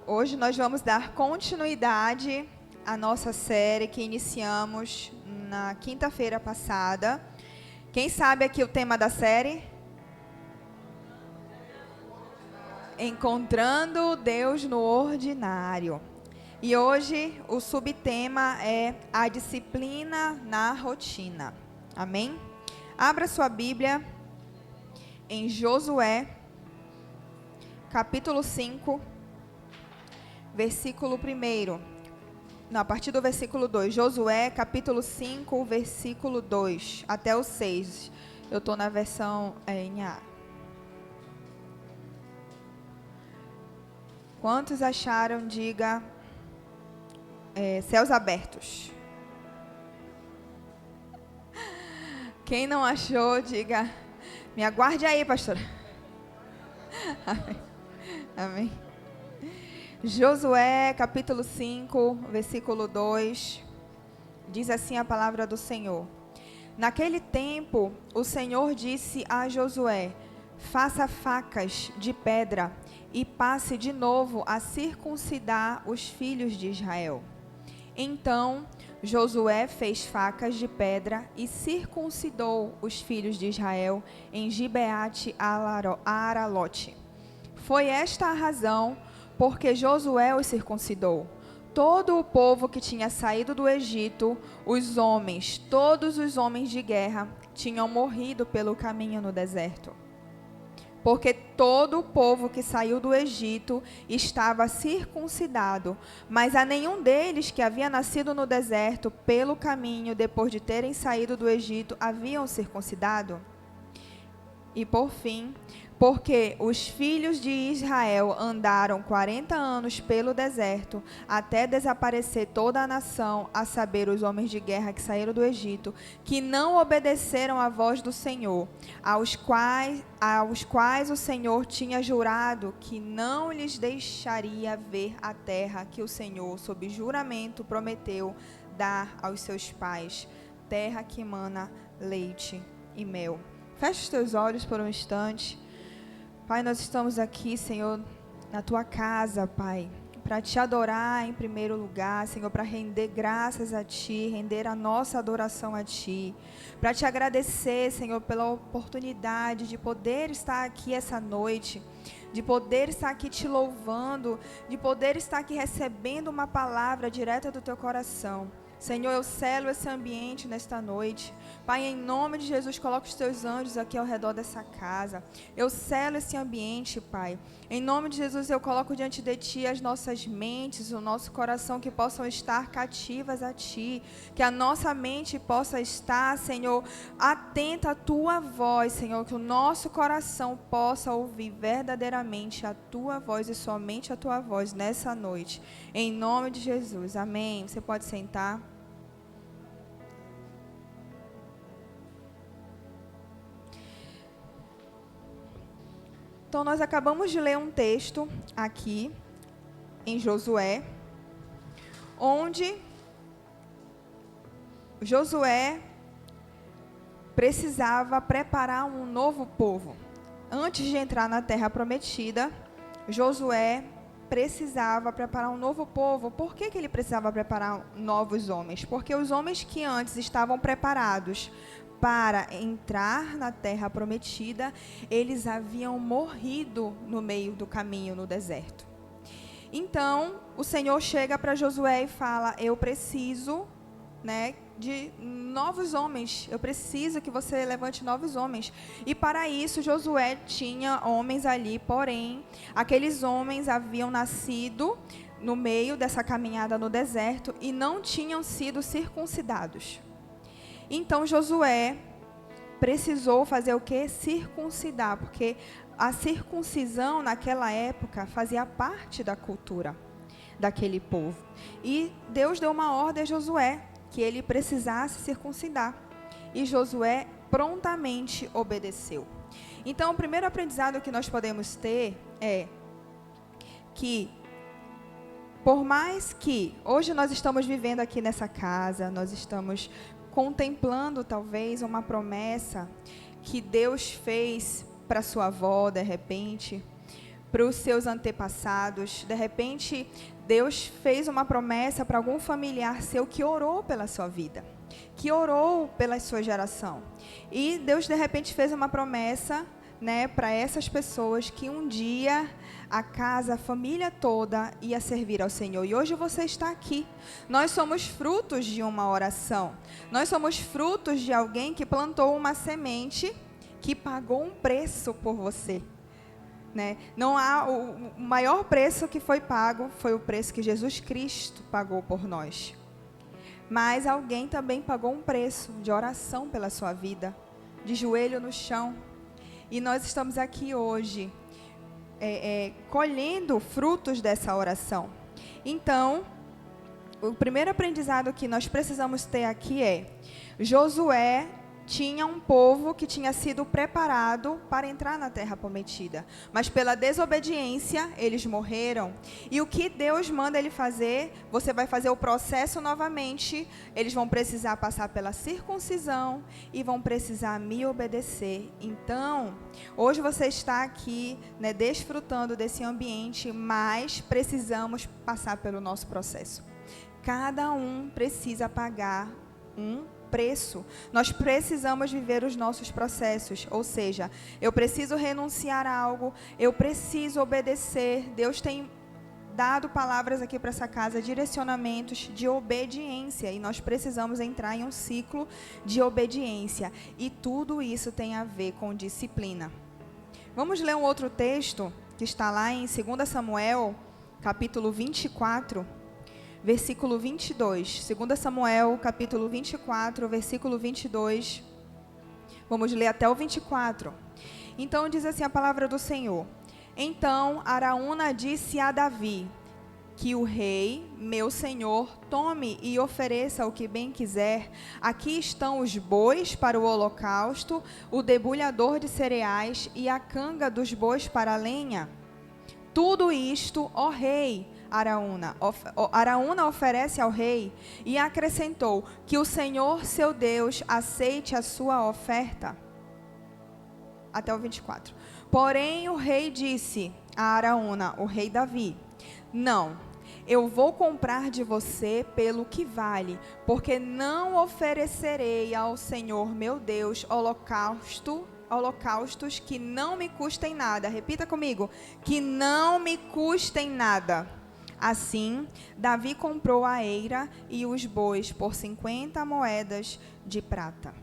Hoje nós vamos dar continuidade à nossa série que iniciamos na quinta-feira passada. Quem sabe aqui o tema da série? Encontrando Deus no ordinário. E hoje o subtema é a disciplina na rotina. Amém? Abra sua Bíblia em Josué, capítulo 5, versículo 1. Não, a partir do versículo 2. Josué, capítulo 5, versículo 2, até o 6. Eu estou na versão NA. Quantos acharam, diga, céus abertos. Quem não achou, diga, me aguarde aí, pastora. Amém. Amém. Josué, capítulo 5, versículo 2, diz assim a palavra do Senhor. Naquele tempo, o Senhor disse a Josué: faça facas de pedra e passe de novo a circuncidar os filhos de Israel. Então, Josué fez facas de pedra e circuncidou os filhos de Israel em Gibeate-Aralote. Foi esta a razão porque Josué os circuncidou. Todo o povo que tinha saído do Egito, os homens, todos os homens de guerra, tinham morrido pelo caminho no deserto. Porque todo o povo que saiu do Egito estava circuncidado, mas a nenhum deles que havia nascido no deserto, pelo caminho, depois de terem saído do Egito, haviam circuncidado. E por fim, porque os filhos de Israel andaram 40 anos pelo deserto, até desaparecer toda a nação, a saber, os homens de guerra que saíram do Egito, que não obedeceram à voz do Senhor, aos quais o Senhor tinha jurado que não lhes deixaria ver a terra que o Senhor, sob juramento, prometeu dar aos seus pais, terra que emana leite e mel. Feche os teus olhos por um instante. Pai, nós estamos aqui, Senhor, na Tua casa, Pai, para Te adorar em primeiro lugar, Senhor, para render graças a Ti, render a nossa adoração a Ti, para Te agradecer, Senhor, pela oportunidade de poder estar aqui essa noite, de poder estar aqui Te louvando, de poder estar aqui recebendo uma palavra direta do Teu coração. Senhor, eu selo esse ambiente nesta noite. Pai, em nome de Jesus, coloca os Teus anjos aqui ao redor dessa casa. Eu selo esse ambiente, Pai. Em nome de Jesus, eu coloco diante de Ti as nossas mentes, o nosso coração, que possam estar cativas a Ti. Que a nossa mente possa estar, Senhor, atenta à Tua voz, Senhor. Que o nosso coração possa ouvir verdadeiramente a Tua voz e somente a Tua voz nessa noite. Em nome de Jesus. Amém. Você pode sentar. Então, nós acabamos de ler um texto aqui, em Josué, onde Josué precisava preparar um novo povo. Antes de entrar na terra prometida, Josué precisava preparar um novo povo. Por que ele precisava preparar novos homens? Porque os homens que antes estavam preparados para entrar na terra prometida, eles haviam morrido no meio do caminho no deserto. Então, o Senhor chega para Josué e fala: eu preciso, de novos homens. Eu preciso que você levante novos homens. E para isso, Josué tinha homens ali, porém, aqueles homens haviam nascido no meio dessa caminhada no deserto e não tinham sido circuncidados. Então, Josué precisou fazer o quê? Circuncidar, porque a circuncisão naquela época fazia parte da cultura daquele povo. E Deus deu uma ordem a Josué, que ele precisasse circuncidar. E Josué prontamente obedeceu. Então, o primeiro aprendizado que nós podemos ter é que, por mais que hoje nós estamos vivendo aqui nessa casa, nós estamos contemplando talvez uma promessa que Deus fez para sua avó de repente, para os seus antepassados. De repente, Deus fez uma promessa para algum familiar seu que orou pela sua vida, que orou pela sua geração. E Deus, de repente, fez uma promessa, né, para essas pessoas que um dia a casa, a família toda ia servir ao Senhor. E hoje você está aqui. Nós somos frutos de uma oração. Nós somos frutos de alguém que plantou uma semente que pagou um preço por você, né? Não há o maior preço que foi pago, foi o preço que Jesus Cristo pagou por nós. Mas alguém também pagou um preço de oração pela sua vida, de joelho no chão. E nós estamos aqui hoje colhendo frutos dessa oração. Então, o primeiro aprendizado que nós precisamos ter aqui é: Josué tinha um povo que tinha sido preparado para entrar na terra prometida, mas pela desobediência eles morreram. E o que Deus manda ele fazer? Você vai fazer o processo novamente. Eles vão precisar passar pela circuncisão e vão precisar me obedecer. Então, hoje você está aqui, né, desfrutando desse ambiente, mas precisamos passar pelo nosso processo. Cada um precisa pagar um preço. Nós precisamos viver os nossos processos, ou seja, eu preciso renunciar a algo, eu preciso obedecer. Deus tem dado palavras aqui para essa casa, direcionamentos de obediência, e nós precisamos entrar em um ciclo de obediência, e tudo isso tem a ver com disciplina. Vamos ler um outro texto que está lá em 2 Samuel, capítulo 24, versículo 22, 2 Samuel, capítulo 24, versículo 22, vamos ler até o 24. Então diz assim a palavra do Senhor: Então Araúna disse a Davi, que o rei, meu senhor, tome e ofereça o que bem quiser. Aqui estão os bois para o holocausto, o debulhador de cereais e a canga dos bois para a lenha. Tudo isto, ó rei, Araúna oferece ao rei, e acrescentou: que o Senhor seu Deus aceite a sua oferta. Até o 24. Porém o rei disse a Araúna, o rei Davi: Não, eu vou comprar de você pelo que vale, porque não oferecerei ao Senhor meu Deus holocaustos que não me custem nada. Repita comigo: que não me custem nada. Assim, Davi comprou a eira e os bois por 50 moedas de prata.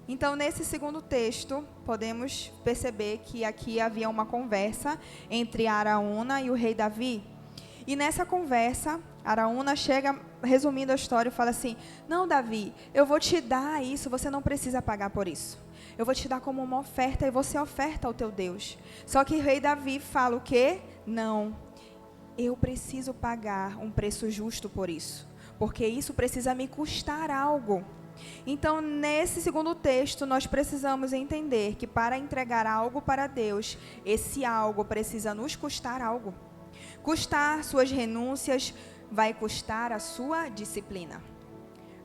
Então, nesse segundo texto, podemos perceber que aqui havia uma conversa entre Araúna e o rei Davi. E nessa conversa, Araúna chega, resumindo a história, e fala assim: Não, Davi, eu vou te dar isso, você não precisa pagar por isso. Eu vou te dar como uma oferta e você oferta ao teu Deus. Só que o rei Davi fala o quê? Não, eu preciso pagar um preço justo por isso, porque isso precisa me custar algo. Então, nesse segundo texto, nós precisamos entender que para entregar algo para Deus, esse algo precisa nos custar algo. Custar suas renúncias vai custar a sua disciplina.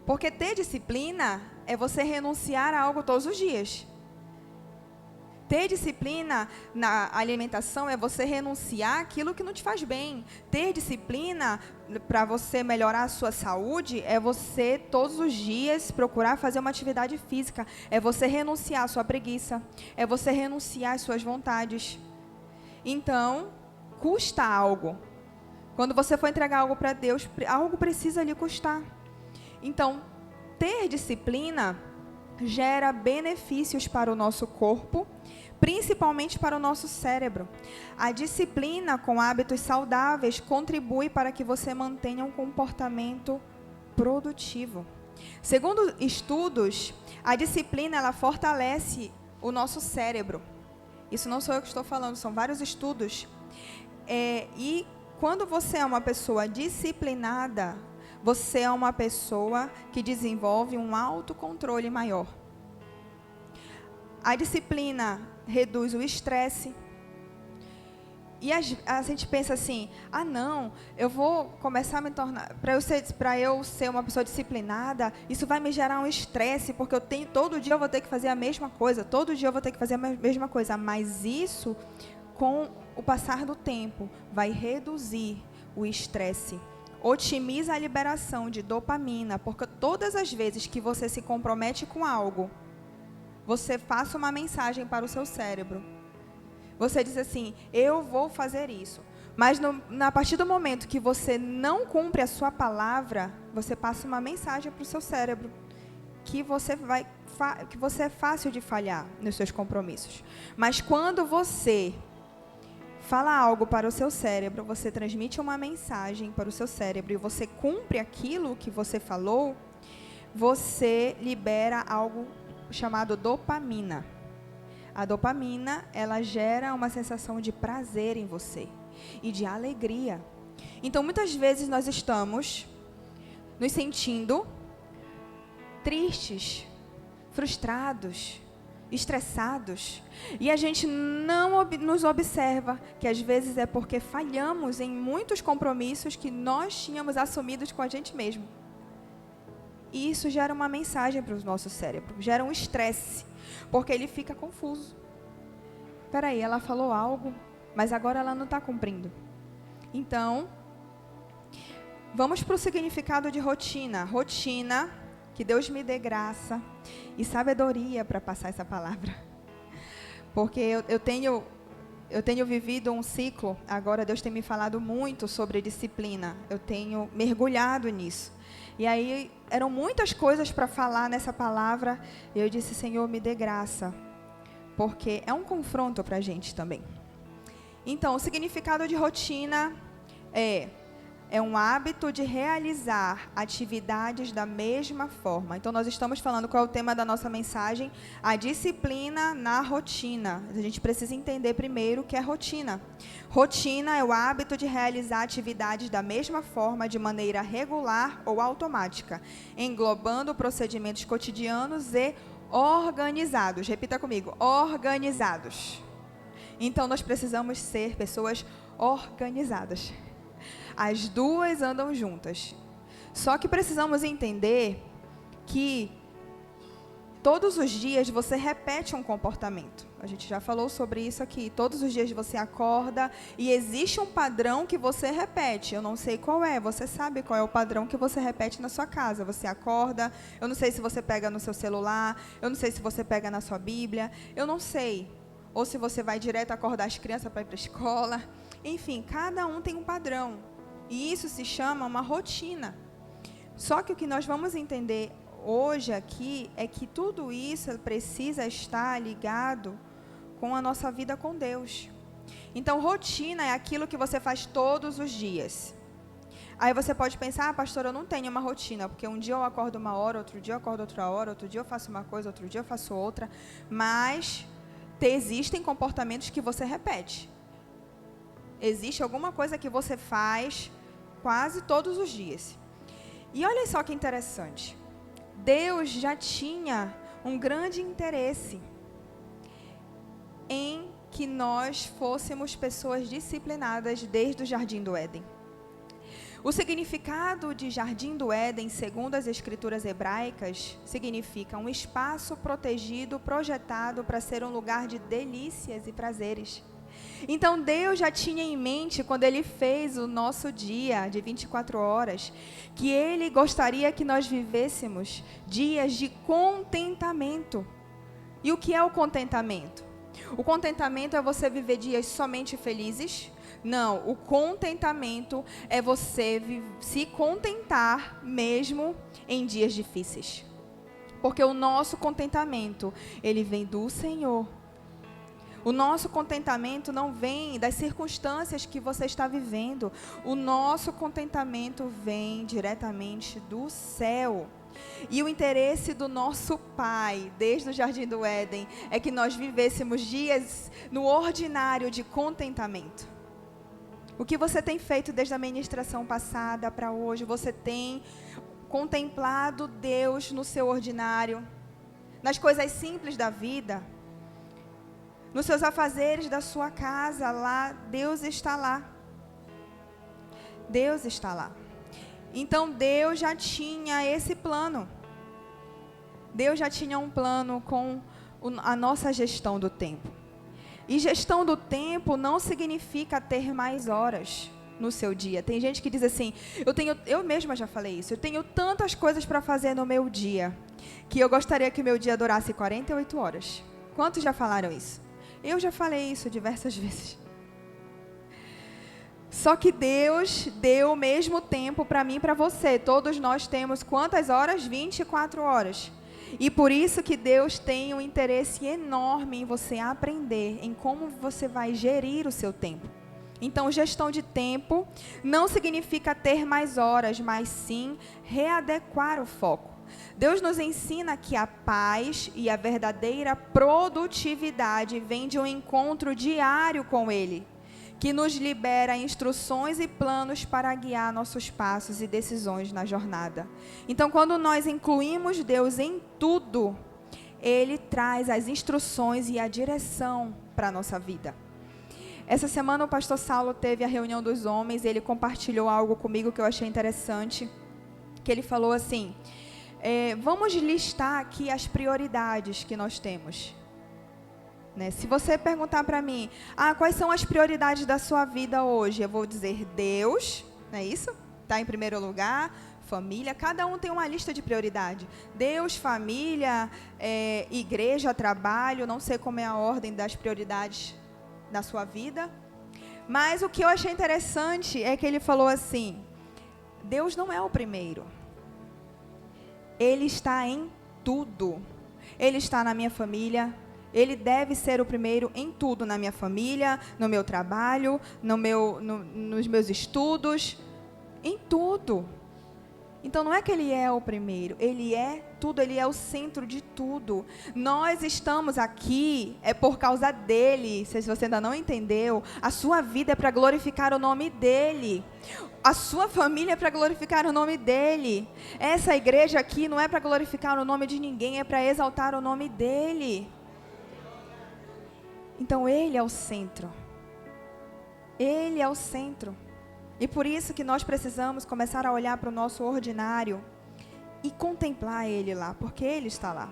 Porque ter disciplina é você renunciar a algo todos os dias. Ter disciplina na alimentação é você renunciar àquilo que não te faz bem. Ter disciplina para você melhorar a sua saúde é você todos os dias procurar fazer uma atividade física. É você renunciar à sua preguiça. É você renunciar às suas vontades. Então, custa algo. Quando você for entregar algo para Deus, algo precisa lhe custar. Então, ter disciplina gera benefícios para o nosso corpo, principalmente para o nosso cérebro. A disciplina com hábitos saudáveis contribui para que você mantenha um comportamento produtivo. Segundo estudos, a disciplina ela fortalece o nosso cérebro. Isso não sou eu que estou falando, são vários estudos. E quando você é uma pessoa disciplinada, você é uma pessoa que desenvolve um autocontrole maior. A disciplina reduz o estresse. E a gente pensa assim: ah, não, eu vou começar a me tornar, para eu ser uma pessoa disciplinada, isso vai me gerar um estresse, porque todo dia eu vou ter que fazer a mesma coisa, todo dia eu vou ter que fazer a mesma coisa. Mas isso, com o passar do tempo vai reduzir o estresse, otimiza a liberação de dopamina, porque todas as vezes que você se compromete com algo, você passa uma mensagem para o seu cérebro. Você diz assim, eu vou fazer isso. Mas a partir do momento que você não cumpre a sua palavra, você passa uma mensagem para o seu cérebro, que você é fácil de falhar nos seus compromissos. Mas quando você fala algo para o seu cérebro, você transmite uma mensagem para o seu cérebro e você cumpre aquilo que você falou, você libera algo chamado dopamina. A dopamina, ela gera uma sensação de prazer em você e de alegria. Então, muitas vezes nós estamos nos sentindo tristes, frustrados, estressados, e a gente não nos observa que às vezes é porque falhamos em muitos compromissos que nós tínhamos assumidos com a gente mesmo. E isso gera uma mensagem para o nosso cérebro, gera um estresse, porque ele fica confuso. Espera aí, ela falou algo, mas agora ela não está cumprindo. Então, vamos para o significado de rotina. Rotina, que Deus me dê graça e sabedoria para passar essa palavra. Porque eu tenho vivido um ciclo, agora Deus tem me falado muito sobre disciplina. Eu tenho mergulhado nisso. E aí, eram muitas coisas para falar nessa palavra, e eu disse, Senhor, me dê graça, porque é um confronto para a gente também. Então, o significado de rotina é um hábito de realizar atividades da mesma forma. Então, nós estamos falando qual é o tema da nossa mensagem, a disciplina na rotina. A gente precisa entender primeiro o que é rotina. Rotina é o hábito de realizar atividades da mesma forma, de maneira regular ou automática, englobando procedimentos cotidianos e organizados. Repita comigo, organizados. Então, nós precisamos ser pessoas organizadas. As duas andam juntas. Só que precisamos entender que todos os dias você repete um comportamento. A gente já falou sobre isso aqui. Todos os dias você acorda e existe um padrão que você repete. Eu não sei qual é. Você sabe qual é o padrão que você repete na sua casa. Você acorda. Eu não sei se você pega no seu celular. Eu não sei se você pega na sua Bíblia. Eu não sei. Ou se você vai direto acordar as crianças para ir para a escola. Enfim, cada um tem um padrão. E isso se chama uma rotina. Só que o que nós vamos entender hoje aqui é que tudo isso precisa estar ligado com a nossa vida com Deus. Então, rotina é aquilo que você faz todos os dias. Aí você pode pensar, pastor, eu não tenho uma rotina, porque um dia eu acordo uma hora, outro dia eu acordo outra hora, outro dia eu faço uma coisa, outro dia eu faço outra. Mas existem comportamentos que você repete. Existe alguma coisa que você faz quase todos os dias. E olha só que interessante. Deus já tinha um grande interesse em que nós fôssemos pessoas disciplinadas desde o Jardim do Éden. O significado de Jardim do Éden, segundo as escrituras hebraicas, significa um espaço protegido, projetado para ser um lugar de delícias e prazeres. Então, Deus já tinha em mente, quando Ele fez o nosso dia de 24 horas, que Ele gostaria que nós vivêssemos dias de contentamento. E o que é o contentamento? O contentamento é você viver dias somente felizes? Não, o contentamento é você se contentar mesmo em dias difíceis. Porque o nosso contentamento, ele vem do Senhor. O nosso contentamento não vem das circunstâncias que você está vivendo. O nosso contentamento vem diretamente do céu. E o interesse do nosso Pai, desde o Jardim do Éden, é que nós vivêssemos dias no ordinário de contentamento. O que você tem feito desde a ministração passada para hoje? Você tem contemplado Deus no seu ordinário, nas coisas simples da vida? Nos seus afazeres da sua casa, lá, Deus está lá. Deus está lá. Então, Deus já tinha esse plano. Deus já tinha um plano com a nossa gestão do tempo. E gestão do tempo não significa ter mais horas no seu dia. Tem gente que diz assim, eu mesma já falei isso, eu tenho tantas coisas para fazer no meu dia, que eu gostaria que o meu dia durasse 48 horas. Quantos já falaram isso? Eu já falei isso diversas vezes. Só que Deus deu o mesmo tempo para mim e para você. Todos nós temos quantas horas? 24 horas. E por isso que Deus tem um interesse enorme em você aprender em como você vai gerir o seu tempo. Então, gestão de tempo não significa ter mais horas, mas sim readequar o foco. Deus nos ensina que a paz e a verdadeira produtividade vêm de um encontro diário com Ele, que nos libera instruções e planos para guiar nossos passos e decisões na jornada. Então, quando nós incluímos Deus em tudo, Ele traz as instruções e a direção para a nossa vida. Essa semana o pastor Saulo teve a reunião dos homens, ele compartilhou algo comigo que eu achei interessante, que ele falou assim, vamos listar aqui as prioridades que nós temos. Se você perguntar para mim, quais são as prioridades da sua vida hoje? Eu vou dizer Deus, não é isso? Está em primeiro lugar, família, cada um tem uma lista de prioridade. Deus, família, igreja, trabalho, não sei como é a ordem das prioridades da sua vida. Mas o que eu achei interessante é que ele falou assim, Deus não é o primeiro. Ele está em tudo. Ele está na minha família. Ele deve ser o primeiro em tudo, na minha família, no meu trabalho, nos meus estudos, em tudo. Então não é que Ele é o primeiro, Ele é tudo, Ele é o centro de tudo. Nós estamos aqui, por causa dEle. Se você ainda não entendeu, a sua vida é para glorificar o nome dEle. A sua família é para glorificar o nome dEle. Essa igreja aqui não é para glorificar o nome de ninguém, é para exaltar o nome dEle. Então, Ele é o centro. Ele é o centro. E por isso que nós precisamos começar a olhar para o nosso ordinário e contemplar Ele lá, porque Ele está lá.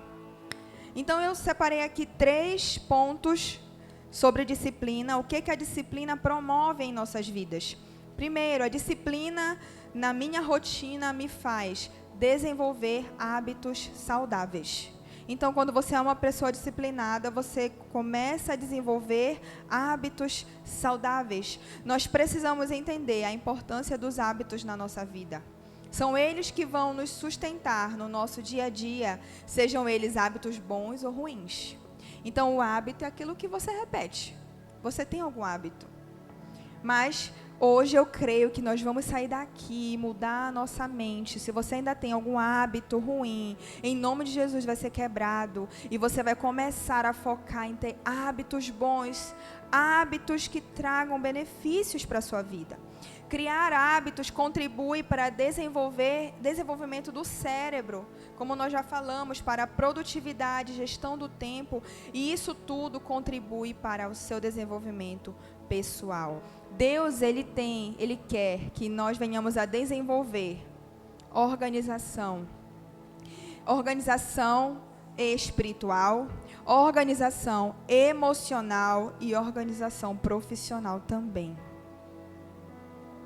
Então, eu separei aqui 3 pontos sobre disciplina. O que a disciplina promove em nossas vidas? Primeiro, a disciplina na minha rotina me faz desenvolver hábitos saudáveis. Então, quando você é uma pessoa disciplinada, você começa a desenvolver hábitos saudáveis. Nós precisamos entender a importância dos hábitos na nossa vida. São eles que vão nos sustentar no nosso dia a dia, sejam eles hábitos bons ou ruins. Então, o hábito é aquilo que você repete. Você tem algum hábito? Mas hoje eu creio que nós vamos sair daqui e mudar a nossa mente. Se você ainda tem algum hábito ruim, em nome de Jesus vai ser quebrado. E você vai começar a focar em ter hábitos bons, hábitos que tragam benefícios para a sua vida. Criar hábitos contribui para desenvolvimento do cérebro, como nós já falamos, para a produtividade, gestão do tempo. E isso tudo contribui para o seu desenvolvimento pessoal. Deus, Ele quer que nós venhamos a desenvolver organização espiritual, organização emocional e organização profissional também.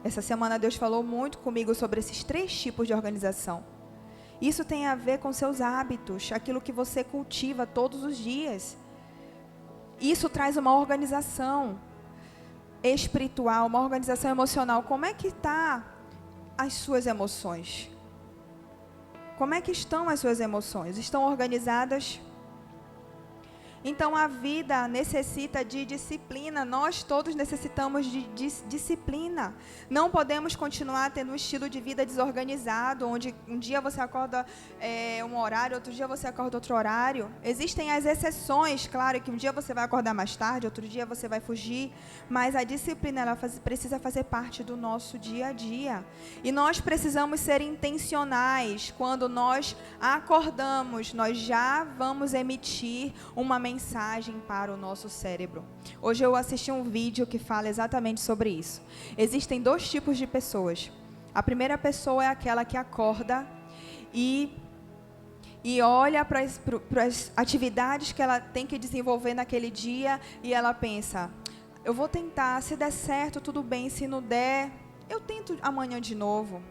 Essa semana Deus falou muito comigo sobre esses 3 tipos de organização. Isso tem a ver com seus hábitos, aquilo que você cultiva todos os dias. Isso traz uma organização espiritual, uma organização emocional. Como é que estão as suas emoções? Como é que estão as suas emoções? Estão organizadas? Então, a vida necessita de disciplina. Nós todos necessitamos de disciplina. Não podemos continuar tendo um estilo de vida desorganizado, onde um dia você acorda um horário, outro dia você acorda outro horário. Existem as exceções, claro, que um dia você vai acordar mais tarde, outro dia você vai fugir. Mas a disciplina, ela precisa fazer parte do nosso dia a dia. E nós precisamos ser intencionais. Quando nós acordamos, nós já vamos emitir uma mensagem para o nosso cérebro. Hoje eu assisti um vídeo que fala exatamente sobre isso. Existem 2 tipos de pessoas. A primeira pessoa é aquela que acorda e e olha para as atividades que ela tem que desenvolver naquele dia e ela pensa, eu vou tentar, se der certo, tudo bem, se não der, eu tento amanhã de novo.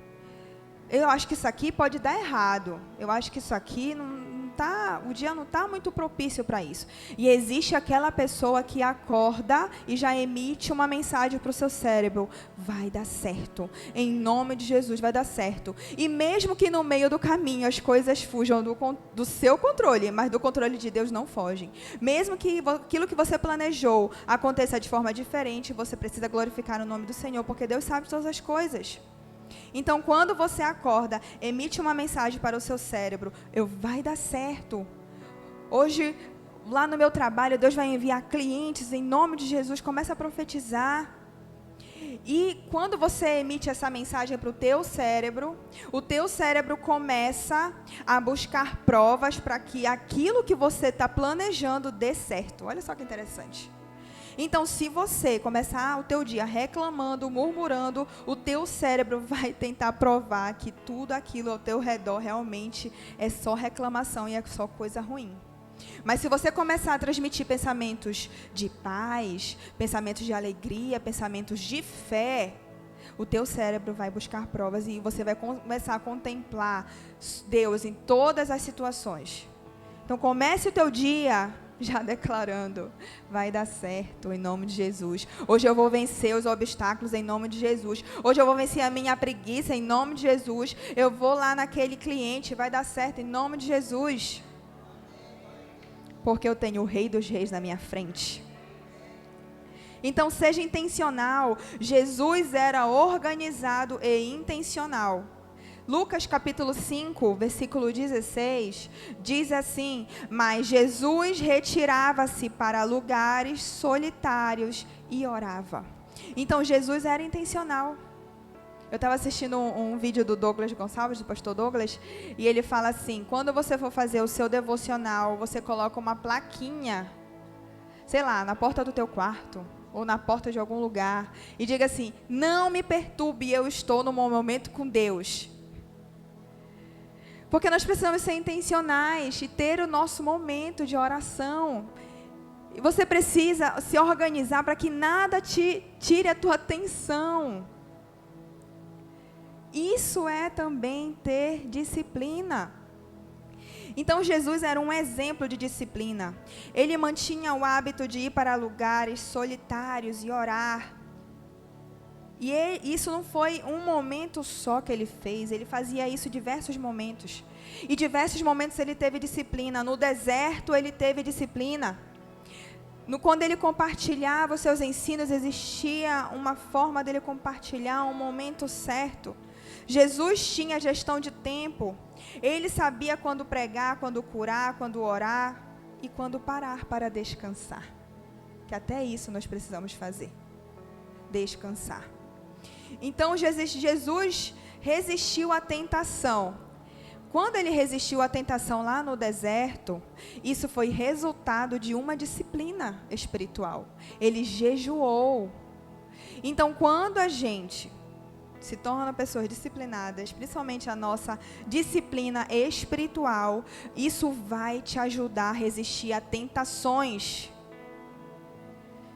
Eu acho que isso aqui pode dar errado, eu acho que isso aqui o dia não está muito propício para isso. E existe aquela pessoa que acorda e já emite uma mensagem para o seu cérebro, vai dar certo, em nome de Jesus vai dar certo. E mesmo que no meio do caminho as coisas fujam do seu controle, mas do controle de Deus não fogem. Mesmo que aquilo que você planejou aconteça de forma diferente, você precisa glorificar o nome do Senhor, porque Deus sabe todas as coisas. Então, quando você acorda, emite uma mensagem para o seu cérebro, vai dar certo. Hoje, lá no meu trabalho, Deus vai enviar clientes, em nome de Jesus, começa a profetizar. E quando você emite essa mensagem para o teu cérebro começa a buscar provas para que aquilo que você está planejando dê certo. Olha só que interessante. Então, se você começar o teu dia reclamando, murmurando, o teu cérebro vai tentar provar que tudo aquilo ao teu redor realmente é só reclamação e é só coisa ruim. Mas se você começar a transmitir pensamentos de paz, pensamentos de alegria, pensamentos de fé, o teu cérebro vai buscar provas e você vai começar a contemplar Deus em todas as situações. Então, comece o teu dia já declarando, vai dar certo em nome de Jesus. Hoje eu vou vencer os obstáculos em nome de Jesus. Hoje eu vou vencer a minha preguiça em nome de Jesus. Eu vou lá naquele cliente, vai dar certo em nome de Jesus. Porque eu tenho o Rei dos Reis na minha frente. Então seja intencional. Jesus era organizado e intencional. Lucas capítulo 5, versículo 16, diz assim, mas Jesus retirava-se para lugares solitários e orava. Então Jesus era intencional. Eu estava assistindo um vídeo do Douglas Gonçalves, do pastor Douglas, e ele fala assim, quando você for fazer o seu devocional, você coloca uma plaquinha, sei lá, na porta do teu quarto, ou na porta de algum lugar, e diga assim, não me perturbe, eu estou no meu momento com Deus. Porque nós precisamos ser intencionais e ter o nosso momento de oração. E você precisa se organizar para que nada te tire a tua atenção. Isso é também ter disciplina. Então Jesus era um exemplo de disciplina. Ele mantinha o hábito de ir para lugares solitários e orar. E isso não foi um momento só que ele fez, ele fazia isso em diversos momentos. E diversos momentos ele teve disciplina. No deserto ele teve disciplina. Quando ele compartilhava os seus ensinos, existia uma forma dele compartilhar um momento certo. Jesus tinha gestão de tempo. Ele sabia quando pregar, quando curar, quando orar e quando parar para descansar. Que até isso nós precisamos fazer. Descansar. Então Jesus resistiu à tentação. Quando ele resistiu à tentação lá no deserto, isso foi resultado de uma disciplina espiritual. Ele jejuou. Então, quando a gente se torna pessoas disciplinadas, principalmente a nossa disciplina espiritual, isso vai te ajudar a resistir a tentações.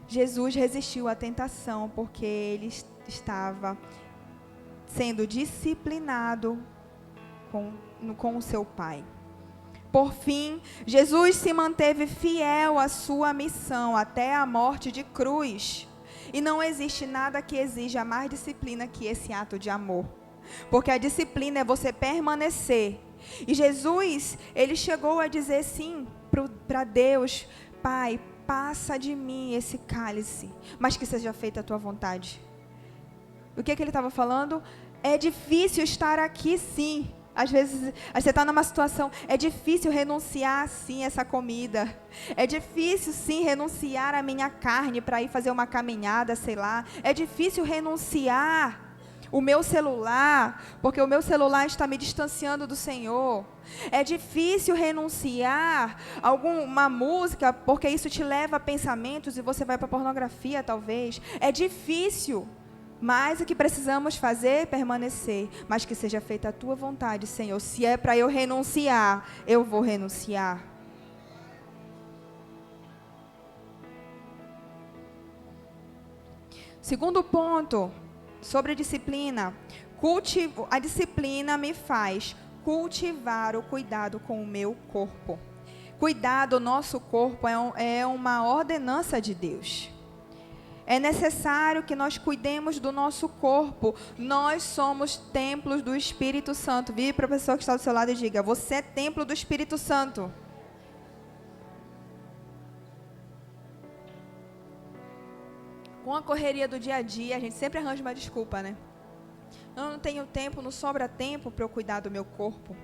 Jesus resistiu à tentação porque ele estava sendo disciplinado com o seu Pai. Por fim, Jesus se manteve fiel à sua missão até a morte de cruz. E não existe nada que exija mais disciplina que esse ato de amor. Porque a disciplina é você permanecer. E Jesus, ele chegou a dizer sim para Deus, Pai, passa de mim esse cálice, mas que seja feita a tua vontade. O que ele estava falando? É difícil estar aqui sim. Às vezes, você está numa situação, é difícil renunciar, sim, essa comida. É difícil, sim, renunciar a minha carne para ir fazer uma caminhada, sei lá. É difícil renunciar o meu celular, porque o meu celular está me distanciando do Senhor. É difícil renunciar a alguma música, porque isso te leva a pensamentos e você vai para a pornografia, talvez. É difícil, Mas o que precisamos fazer é permanecer. Mas que seja feita a tua vontade, Senhor. Se é para eu renunciar, eu vou renunciar. Segundo ponto, sobre disciplina. A disciplina me faz cultivar o cuidado com o meu corpo. Cuidar do nosso corpo é uma ordenança de Deus. É necessário que nós cuidemos do nosso corpo. Nós somos templos do Espírito Santo. Vire para a pessoa que está do seu lado e diga: você é templo do Espírito Santo. Com a correria do dia a dia, a gente sempre arranja uma desculpa, né? Eu não tenho tempo, não sobra tempo para eu cuidar do meu corpo.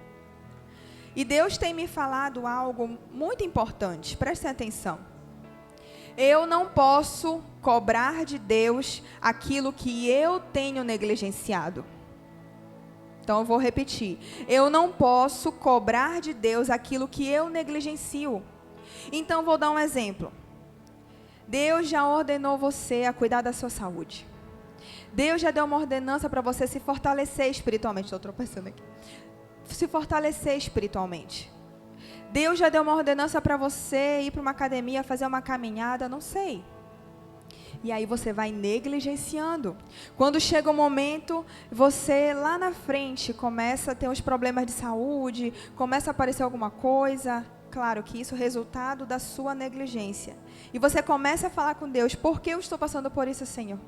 E Deus tem me falado algo muito importante. Prestem atenção. Eu não posso cobrar de Deus aquilo que eu tenho negligenciado. Então eu vou repetir. Eu não posso cobrar de Deus aquilo que eu negligencio. Então vou dar um exemplo. Deus já ordenou você a cuidar da sua saúde. Deus já deu uma ordenança para você se fortalecer espiritualmente. Estou tropeçando aqui. Se fortalecer espiritualmente. Deus já deu uma ordenança para você ir para uma academia, fazer uma caminhada, não sei. E aí você vai negligenciando. Quando chega um momento, você lá na frente começa a ter uns problemas de saúde, começa a aparecer alguma coisa. Claro que isso é resultado da sua negligência. E você começa a falar com Deus: por que eu estou passando por isso, Senhor?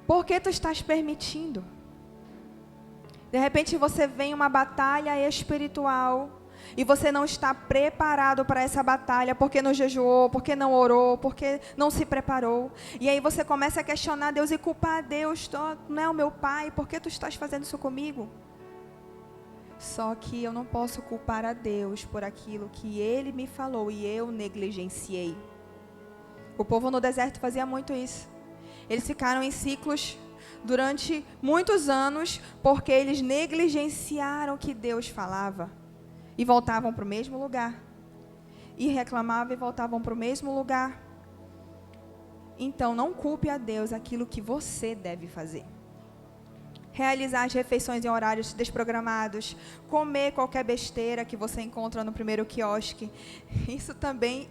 Por que tu estás permitindo? De repente você vem uma batalha espiritual e você não está preparado para essa batalha porque não jejuou, porque não orou, porque não se preparou. E aí você começa a questionar Deus e culpar Deus: tu não é o meu pai, por que tu estás fazendo isso comigo? Só que eu não posso culpar a Deus por aquilo que Ele me falou e eu negligenciei. O povo no deserto fazia muito isso. Eles ficaram em ciclos durante muitos anos porque eles negligenciaram o que Deus falava. E voltavam para o mesmo lugar. E reclamavam e voltavam para o mesmo lugar. Então não culpe a Deus aquilo que você deve fazer. Realizar as refeições em horários desprogramados, comer qualquer besteira que você encontra no primeiro quiosque.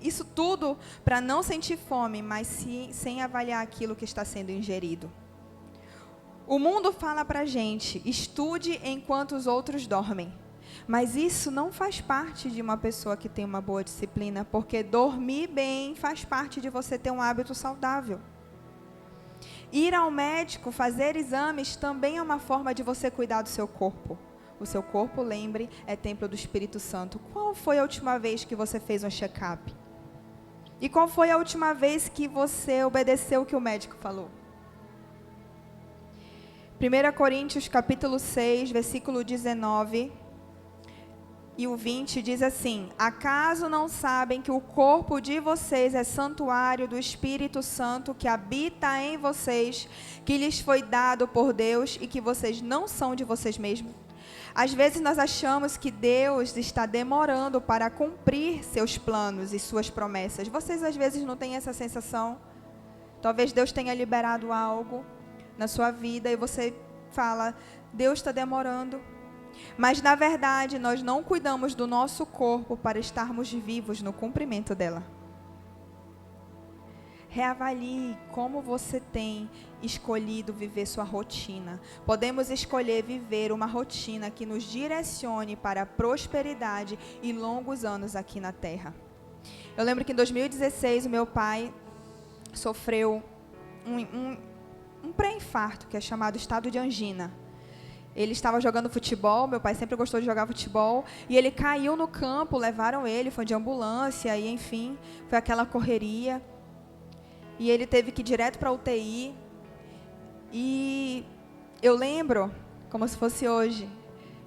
Isso tudo para não sentir fome, mas sem avaliar aquilo que está sendo ingerido. O mundo fala para a gente: estude enquanto os outros dormem. Mas isso não faz parte de uma pessoa que tem uma boa disciplina, porque dormir bem faz parte de você ter um hábito saudável. Ir ao médico, fazer exames, também é uma forma de você cuidar do seu corpo. O seu corpo, lembre, é templo do Espírito Santo. Qual foi a última vez que você fez um check-up? E qual foi a última vez que você obedeceu o que o médico falou? 1 Coríntios capítulo 6, versículo 19 e o 20 diz assim: acaso não sabem que o corpo de vocês é santuário do Espírito Santo que habita em vocês, que lhes foi dado por Deus e que vocês não são de vocês mesmos? Às vezes nós achamos que Deus está demorando para cumprir seus planos e suas promessas. Vocês às vezes não têm essa sensação? Talvez Deus tenha liberado algo na sua vida e você fala: Deus está demorando. Mas, na verdade, nós não cuidamos do nosso corpo para estarmos vivos no cumprimento dela. Reavalie como você tem escolhido viver sua rotina. Podemos escolher viver uma rotina que nos direcione para a prosperidade e longos anos aqui na Terra. Eu lembro que em 2016 o meu pai sofreu um pré-infarto, que é chamado estado de angina. Ele estava jogando futebol, meu pai sempre gostou de jogar futebol, e ele caiu no campo, levaram ele, foi de ambulância, e enfim, foi aquela correria. E ele teve que ir direto para a UTI. E eu lembro, como se fosse hoje,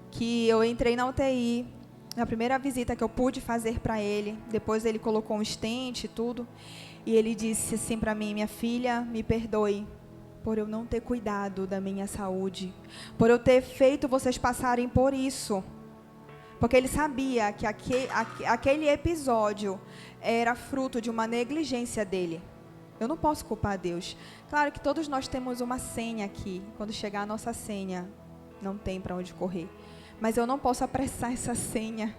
que eu entrei na UTI, na primeira visita que eu pude fazer para ele, depois ele colocou um stent e tudo, e ele disse assim para mim: minha filha, me perdoe por eu não ter cuidado da minha saúde, por eu ter feito vocês passarem por isso. Porque ele sabia que aquele episódio era fruto de uma negligência dele. Eu não posso culpar Deus. Claro que todos nós temos uma senha aqui. Quando chegar a nossa senha, não tem para onde correr. Mas eu não posso apressar essa senha.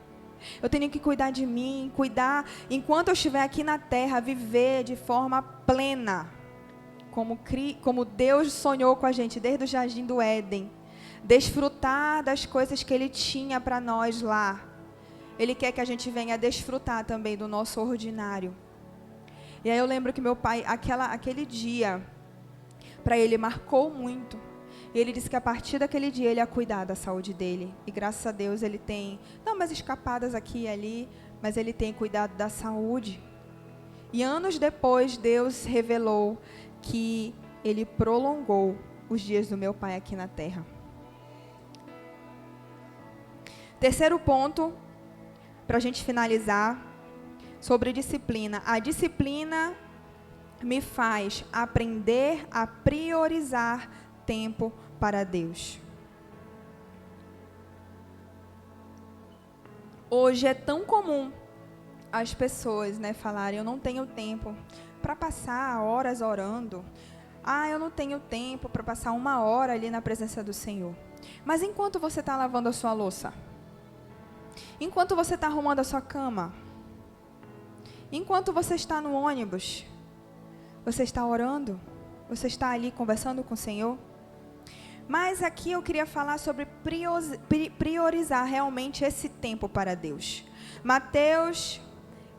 Eu tenho que cuidar de mim, cuidar, enquanto eu estiver aqui na terra, viver de forma plena. Como Deus sonhou com a gente desde o Jardim do Éden. Desfrutar das coisas que Ele tinha para nós lá. Ele quer que a gente venha desfrutar também do nosso ordinário. E aí eu lembro que meu pai, aquele dia, para ele marcou muito. E ele disse que a partir daquele dia ele ia cuidar da saúde dele. E graças a Deus ele tem, não umas escapadas aqui e ali, mas ele tem cuidado da saúde. E anos depois Deus revelou que Ele prolongou os dias do meu pai aqui na terra. Terceiro ponto, para a gente finalizar, sobre disciplina. A disciplina me faz aprender a priorizar tempo para Deus. Hoje é tão comum as pessoas, falarem, eu não tenho tempo para passar horas orando. Eu não tenho tempo para passar 1 hora ali na presença do Senhor. Mas enquanto você está lavando a sua louça, enquanto você está arrumando a sua cama, enquanto você está no ônibus, você está orando? Você está ali conversando com o Senhor? Mas aqui eu queria falar sobre priorizar realmente esse tempo para Deus. Mateus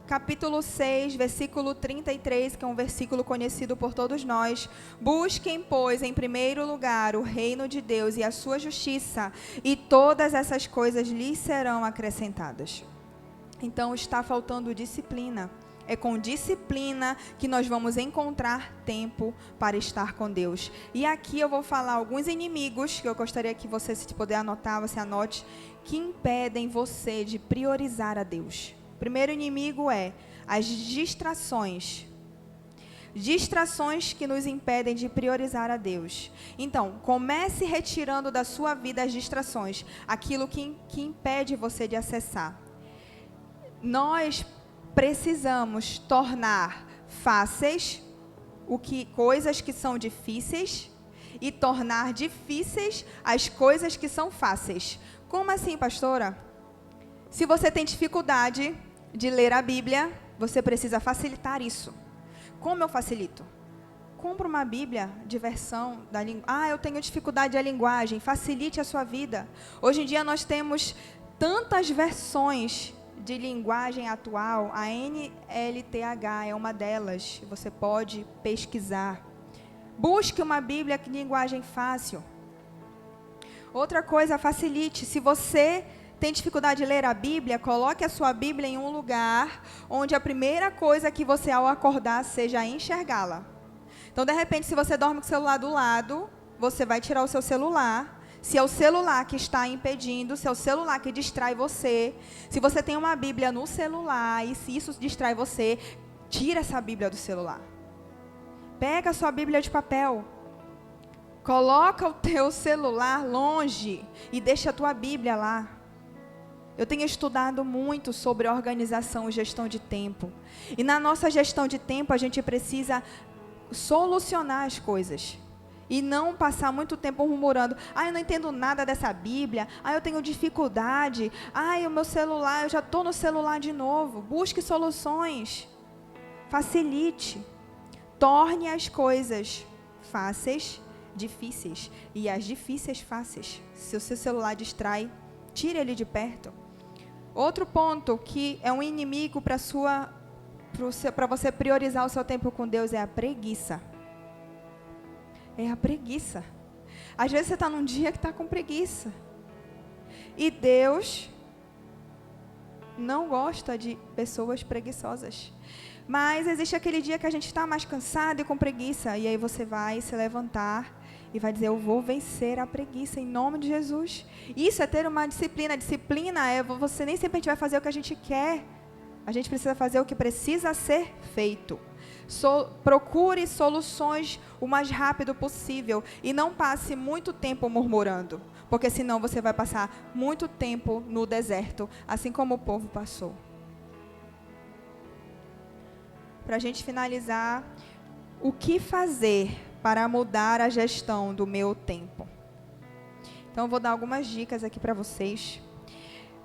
capítulo 6, versículo 33, que é um versículo conhecido por todos nós. Busquem, pois, em primeiro lugar o reino de Deus e a sua justiça, e todas essas coisas lhes serão acrescentadas. Então está faltando disciplina. É com disciplina que nós vamos encontrar tempo para estar com Deus. E aqui eu vou falar alguns inimigos, que eu gostaria que você, se puder anotar, você anote, que impedem você de priorizar a Deus. O primeiro inimigo é as distrações. Distrações que nos impedem de priorizar a Deus. Então, comece retirando da sua vida as distrações, aquilo que impede você de acessar. Nós precisamos tornar fáceis coisas que são difíceis e tornar difíceis as coisas que são fáceis. Como assim, pastora? Se você tem dificuldade de ler a Bíblia, você precisa facilitar isso. Como eu facilito? Compre uma Bíblia de versão da língua. Eu tenho dificuldade da linguagem. Facilite a sua vida. Hoje em dia nós temos tantas versões de linguagem atual. A NLTH é uma delas. Você pode pesquisar. Busque uma Bíblia de linguagem fácil. Outra coisa, facilite. Se você tem dificuldade de ler a Bíblia, coloque a sua Bíblia em um lugar onde a primeira coisa que você, ao acordar, seja enxergá-la. Então, de repente, se você dorme com o celular do lado, você vai tirar o seu celular. Se é o celular que está impedindo, se é o celular que distrai você, se você tem uma Bíblia no celular e se isso distrai você, tira essa Bíblia do celular. Pega a sua Bíblia de papel. Coloca o teu celular longe e deixa a tua Bíblia lá. Eu tenho estudado muito sobre organização e gestão de tempo. E na nossa gestão de tempo, a gente precisa solucionar as coisas. E não passar muito tempo murmurando. Eu não entendo nada dessa Bíblia. Eu tenho dificuldade. O meu celular, eu já estou no celular de novo. Busque soluções. Facilite. Torne as coisas fáceis, difíceis. E as difíceis, fáceis. Se o seu celular distrai, tire ele de perto. Outro ponto que é um inimigo para você priorizar o seu tempo com Deus é a preguiça. É a preguiça. Às vezes você está num dia que está com preguiça. E Deus não gosta de pessoas preguiçosas. Mas existe aquele dia que a gente está mais cansado e com preguiça. E aí você vai se levantar e vai dizer, eu vou vencer a preguiça em nome de Jesus. Isso é ter uma disciplina. Disciplina é você nem sempre a gente vai fazer o que a gente quer. A gente precisa fazer o que precisa ser feito. Procure soluções o mais rápido possível. E não passe muito tempo murmurando. Porque senão você vai passar muito tempo no deserto. Assim como o povo passou. Para a gente finalizar, O que fazer para mudar a gestão do meu tempo? Então, eu vou dar algumas dicas aqui para vocês.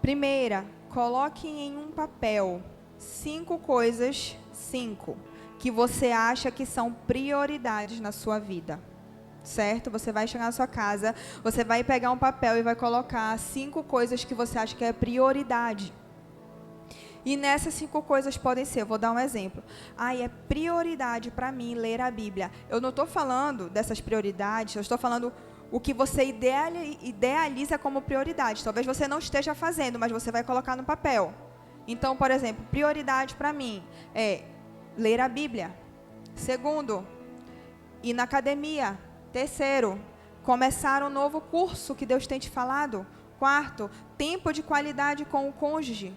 Primeira, coloque em um papel 5 coisas, que você acha que são prioridades na sua vida. Certo? Você vai chegar na sua casa, você vai pegar um papel e vai colocar 5 coisas que você acha que é prioridade. E nessas 5 coisas podem ser, eu vou dar um exemplo. É prioridade para mim ler a Bíblia. Eu não estou falando dessas prioridades, eu estou falando o que você idealiza como prioridade. Talvez você não esteja fazendo, mas você vai colocar no papel. Então, por exemplo, prioridade para mim é ler a Bíblia. Segundo, ir na academia. Terceiro, começar um novo curso que Deus tem te falado. Quarto, tempo de qualidade com o cônjuge.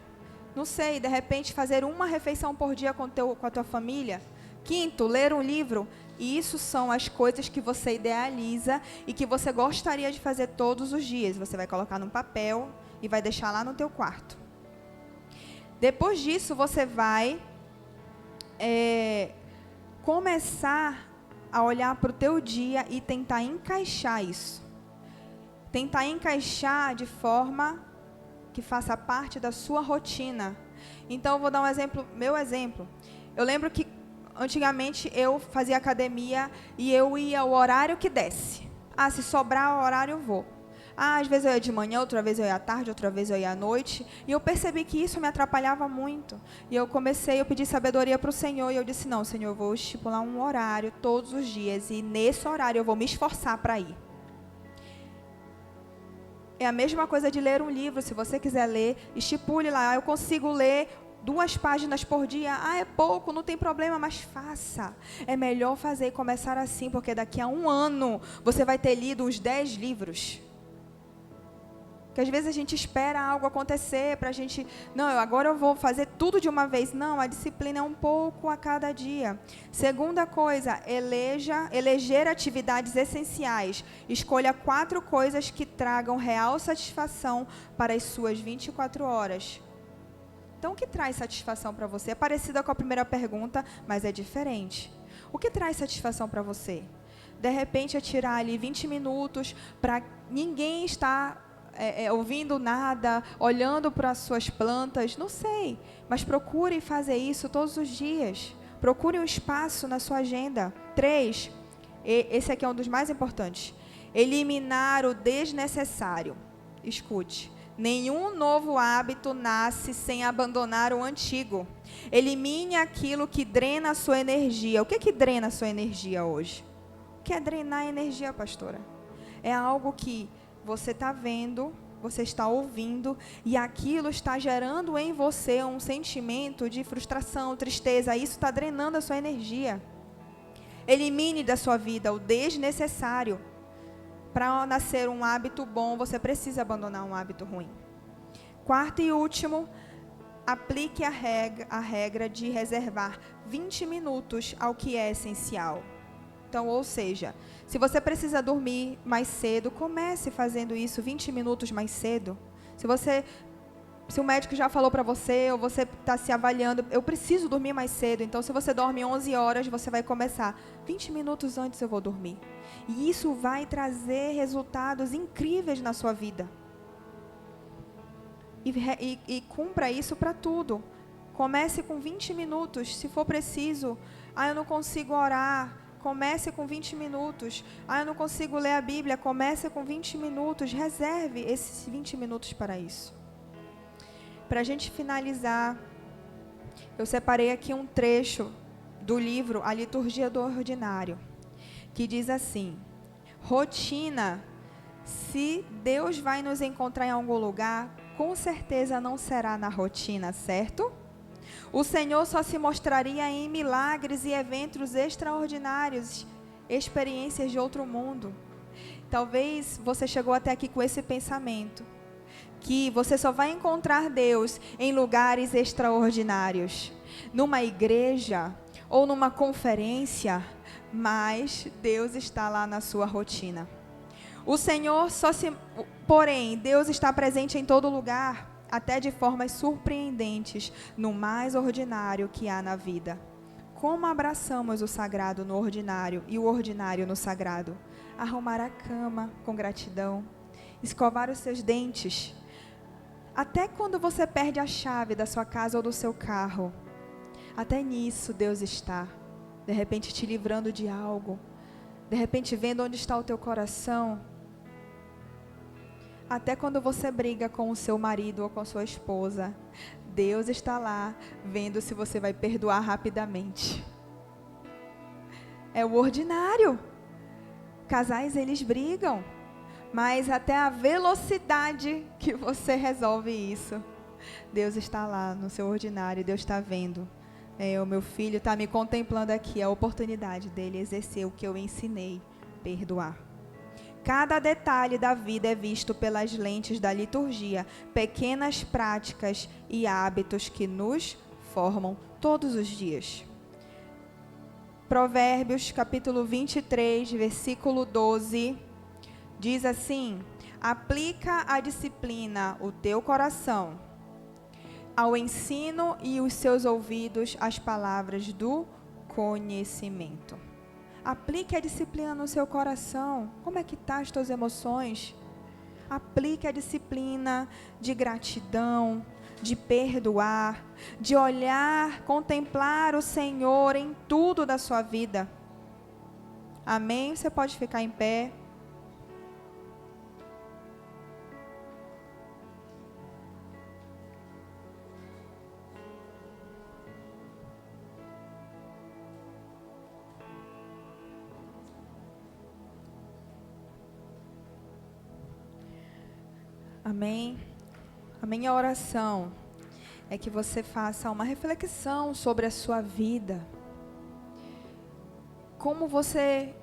Não sei, de repente fazer uma refeição por dia com a tua família. Quinto, ler um livro. E isso são as coisas que você idealiza e que você gostaria de fazer todos os dias. Você vai colocar num papel e vai deixar lá no teu quarto. Depois disso, você vai começar a olhar para o teu dia e tentar encaixar isso. Tentar encaixar de forma que faça parte da sua rotina. Então, eu vou dar um exemplo, meu exemplo. Eu lembro que antigamente eu fazia academia e eu ia o horário que desse. Se sobrar o horário eu vou. Às vezes eu ia de manhã, outra vez eu ia à tarde, outra vez eu ia à noite. E eu percebi que isso me atrapalhava muito. E eu pedi sabedoria para o Senhor. E eu disse, não, Senhor, eu vou estipular um horário todos os dias. E nesse horário eu vou me esforçar para ir. É a mesma coisa de ler um livro. Se você quiser ler, estipule lá. Eu consigo ler 2 páginas por dia. É pouco, não tem problema, mas faça. É melhor fazer e começar assim, porque daqui a 1 ano você vai ter lido uns 10 livros. Porque às vezes a gente espera algo acontecer para a gente... Não, agora eu vou fazer tudo de uma vez. Não, a disciplina é um pouco a cada dia. Segunda coisa, eleger atividades essenciais. Escolha 4 coisas que tragam real satisfação para as suas 24 horas. Então, o que traz satisfação para você? É parecida com a primeira pergunta, mas é diferente. O que traz satisfação para você? De repente, é tirar ali 20 minutos para ninguém estar... ouvindo nada, olhando para as suas plantas, não sei, mas procure fazer isso todos os dias. Procure um espaço na sua agenda. 3, esse aqui é um dos mais importantes. Eliminar o desnecessário. Escute, nenhum novo hábito nasce sem abandonar o antigo. Elimine aquilo que drena a sua energia. O que drena a sua energia hoje? O que é drenar a energia, pastora? É algo que você está vendo, você está ouvindo, e aquilo está gerando em você um sentimento de frustração, tristeza. Isso está drenando a sua energia. Elimine da sua vida o desnecessário. Para nascer um hábito bom, você precisa abandonar um hábito ruim. 4 e último, aplique a regra de reservar 20 minutos ao que é essencial. Então, ou seja, se você precisa dormir mais cedo, comece fazendo isso 20 minutos mais cedo. Se o médico já falou para você, ou você está se avaliando, eu preciso dormir mais cedo. Então, se você dorme 11 horas, você vai começar 20 minutos antes eu vou dormir. E isso vai trazer resultados incríveis na sua vida. E cumpra isso para tudo. Comece com 20 minutos, se for preciso. Eu não consigo orar. Comece com 20 minutos. Eu não consigo ler a Bíblia. Comece com 20 minutos. Reserve esses 20 minutos para isso. Para a gente finalizar, eu separei aqui um trecho do livro A Liturgia do Ordinário, que diz assim: rotina, se Deus vai nos encontrar em algum lugar, com certeza não será na rotina, certo? O Senhor só se mostraria em milagres e eventos extraordinários, experiências de outro mundo. Talvez você chegou até aqui com esse pensamento, que você só vai encontrar Deus em lugares extraordinários, numa igreja ou numa conferência, mas Deus está lá na sua rotina. Porém, Deus está presente em todo lugar, até de formas surpreendentes, no mais ordinário que há na vida. Como abraçamos o sagrado no ordinário e o ordinário no sagrado? Arrumar a cama com gratidão, escovar os seus dentes. Até quando você perde a chave da sua casa ou do seu carro, até nisso Deus está, de repente te livrando de algo, de repente vendo onde está o teu coração. Até quando você briga com o seu marido ou com a sua esposa, Deus está lá, vendo se você vai perdoar rapidamente. É o ordinário. Casais, eles brigam, mas até a velocidade que você resolve isso, Deus está lá no seu ordinário, Deus está vendo. O meu filho está me contemplando aqui, a oportunidade dele exercer o que eu ensinei, perdoar. Cada detalhe da vida é visto pelas lentes da liturgia, pequenas práticas e hábitos que nos formam todos os dias. Provérbios, capítulo 23, versículo 12, diz assim: aplica a disciplina o teu coração, ao ensino e os seus ouvidos as palavras do conhecimento. Aplique a disciplina no seu coração. Como é que estão as tuas emoções? Aplique a disciplina de gratidão, de perdoar, de olhar, contemplar o Senhor em tudo da sua vida. Amém? Você pode ficar em pé. Amém? A minha oração é que você faça uma reflexão sobre a sua vida. Como você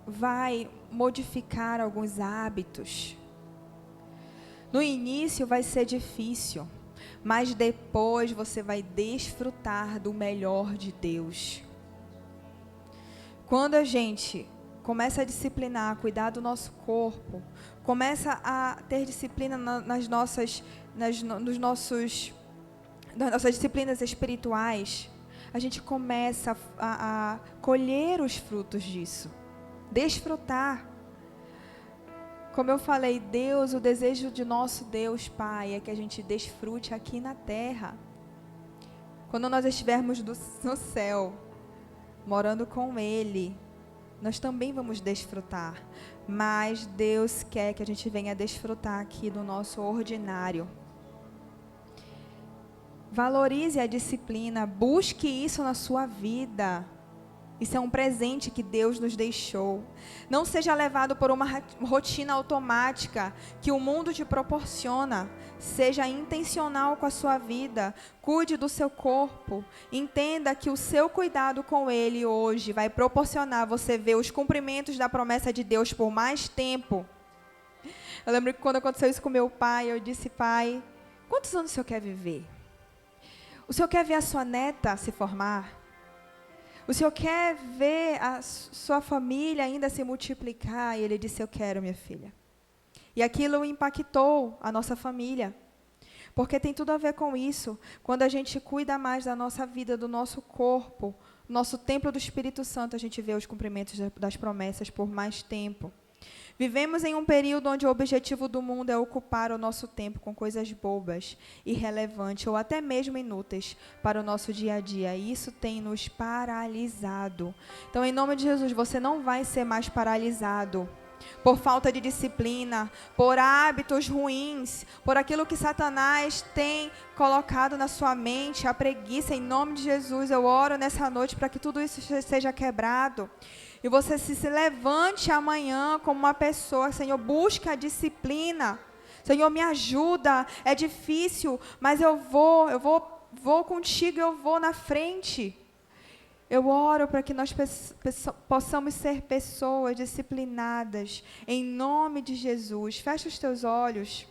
vai modificar alguns hábitos. No início vai ser difícil, mas depois você vai desfrutar do melhor de Deus. Quando a gente começa a disciplinar, cuidar do nosso corpo, começa a ter disciplina nas nossas disciplinas espirituais, a gente começa a colher os frutos disso, desfrutar. Como eu falei, Deus, o desejo de nosso Deus Pai é que a gente desfrute aqui na terra. Quando nós estivermos no céu, morando com Ele, nós também vamos desfrutar, mas Deus quer que a gente venha desfrutar aqui do nosso ordinário. Valorize a disciplina, busque isso na sua vida. Isso é um presente que Deus nos deixou. Não seja levado por uma rotina automática que o mundo te proporciona. Seja intencional com a sua vida. Cuide do seu corpo. Entenda que o seu cuidado com ele hoje vai proporcionar você ver os cumprimentos da promessa de Deus por mais tempo. Eu lembro que quando aconteceu isso com meu pai, eu disse: pai, quantos anos o senhor quer viver? O senhor quer ver a sua neta se formar? O senhor quer ver a sua família ainda se multiplicar? E ele disse: eu quero, minha filha. E aquilo impactou a nossa família. Porque tem tudo a ver com isso. Quando a gente cuida mais da nossa vida, do nosso corpo, nosso templo do Espírito Santo, a gente vê os cumprimentos das promessas por mais tempo. Vivemos em um período onde o objetivo do mundo é ocupar o nosso tempo com coisas bobas, irrelevantes ou até mesmo inúteis para o nosso dia a dia. E isso tem nos paralisado. Então, em nome de Jesus, você não vai ser mais paralisado por falta de disciplina, por hábitos ruins, por aquilo que Satanás tem colocado na sua mente, a preguiça. Em nome de Jesus, eu oro nessa noite para que tudo isso seja quebrado. E você se levante amanhã como uma pessoa: Senhor, busca a disciplina. Senhor, me ajuda. É difícil, mas eu vou contigo, eu vou na frente. Eu oro para que nós possamos ser pessoas disciplinadas, em nome de Jesus. Fecha os teus olhos.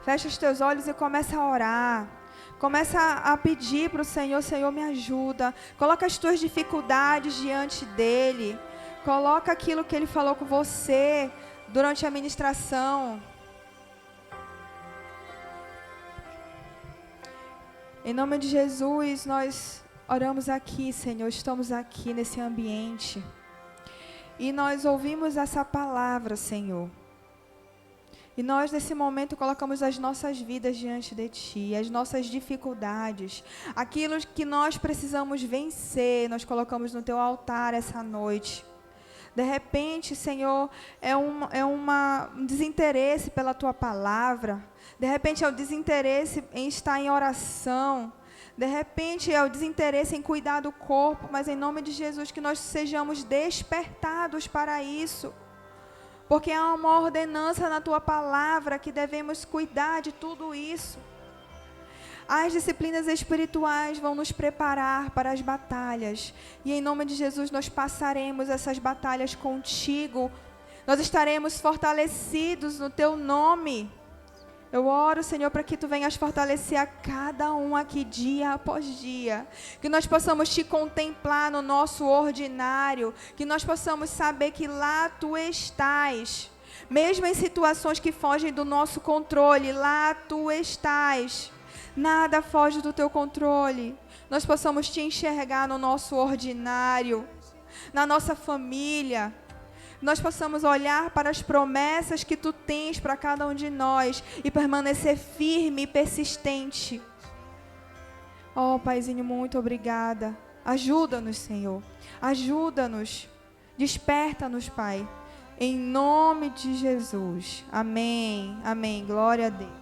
Fecha os teus olhos e começa a orar. Começa a pedir para o Senhor: Senhor, me ajuda. Coloca as tuas dificuldades diante dEle. Coloca aquilo que Ele falou com você durante a ministração. Em nome de Jesus, nós Oramos aqui, Senhor, estamos aqui nesse ambiente. E nós ouvimos essa palavra, Senhor. E nós, nesse momento, colocamos as nossas vidas diante de Ti, as nossas dificuldades, aquilo que nós precisamos vencer, nós colocamos no Teu altar essa noite. De repente, Senhor, um desinteresse pela Tua palavra. De repente, é o desinteresse em estar em oração. De repente, é o desinteresse em cuidar do corpo. Mas, em nome de Jesus, que nós sejamos despertados para isso. Porque há uma ordenança na Tua palavra que devemos cuidar de tudo isso. As disciplinas espirituais vão nos preparar para as batalhas. E em nome de Jesus nós passaremos essas batalhas contigo. Nós estaremos fortalecidos no Teu nome. Eu oro, Senhor, para que Tu venhas fortalecer a cada um aqui dia após dia. Que nós possamos Te contemplar no nosso ordinário. Que nós possamos saber que lá Tu estás. Mesmo em situações que fogem do nosso controle, lá Tu estás. Nada foge do Teu controle. Nós possamos Te enxergar no nosso ordinário, na nossa família. Nós possamos olhar para as promessas que Tu tens para cada um de nós e permanecer firme e persistente. Oh, Paizinho, muito obrigada. Ajuda-nos, Senhor. Ajuda-nos. Desperta-nos, Pai. Em nome de Jesus. Amém. Amém. Glória a Deus.